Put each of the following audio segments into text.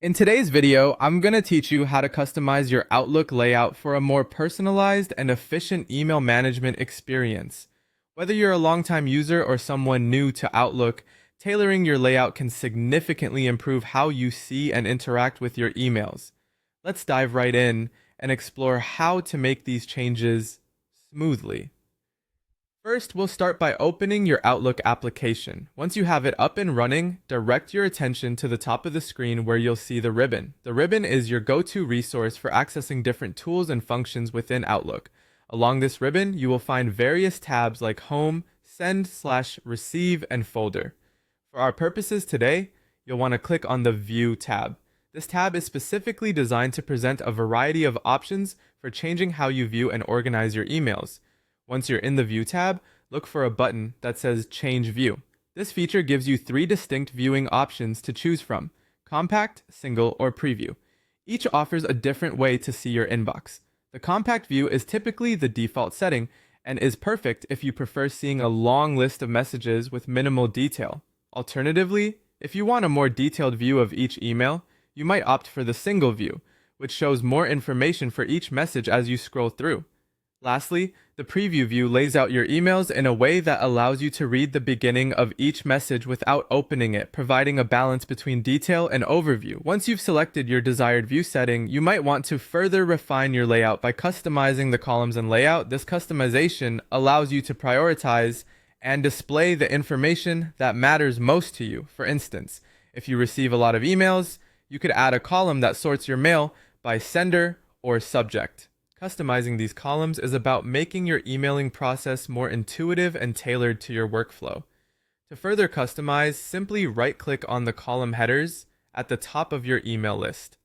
In today's video, I'm going to teach you how to customize your Outlook layout for a more personalized and efficient email management experience. Whether you're a longtime user or someone new to Outlook, tailoring your layout can significantly improve how you see and interact with your emails. Let's dive right in and explore how to make these changes smoothly. First, we'll start by opening your Outlook application. Once you have it up and running, direct your attention to the top of the screen where you'll see the ribbon. The ribbon is your go-to resource for accessing different tools and functions within Outlook. Along this ribbon, you will find various tabs like Home, Send/Receive, and Folder. For our purposes today, you'll want to click on the View tab. This tab is specifically designed to present a variety of options for changing how you view and organize your emails. Once you're in the View tab, look for a button that says Change View. This feature gives you three distinct viewing options to choose from: Compact, Single, or Preview. Each offers a different way to see your inbox. The Compact view is typically the default setting and is perfect if you prefer seeing a long list of messages with minimal detail. Alternatively, if you want a more detailed view of each email, you might opt for the Single view, which shows more information for each message as you scroll through. Lastly, the Preview view lays out your emails in a way that allows you to read the beginning of each message without opening it, providing a balance between detail and overview. Once you've selected your desired view setting, you might want to further refine your layout by customizing the columns and layout. This customization allows you to prioritize and display the information that matters most to you. For instance, if you receive a lot of emails, you could add a column that sorts your mail by sender or subject. Customizing these columns is about making your emailing process more intuitive and tailored to your workflow. To further customize, simply right-click on the column headers at the top of your email list.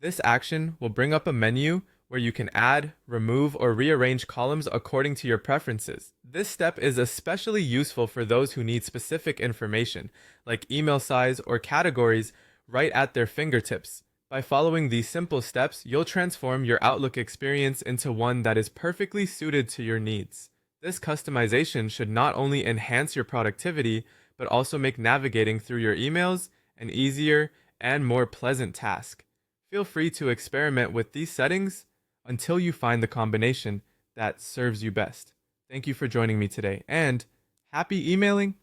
This action will bring up a menu where you can add, remove, or rearrange columns according to your preferences. This step is especially useful for those who need specific information, like email size or categories, right at their fingertips. By following these simple steps, you'll transform your Outlook experience into one that is perfectly suited to your needs. This customization should not only enhance your productivity, but also make navigating through your emails an easier and more pleasant task. Feel free to experiment with these settings until you find the combination that serves you best. Thank you for joining me today, and happy emailing!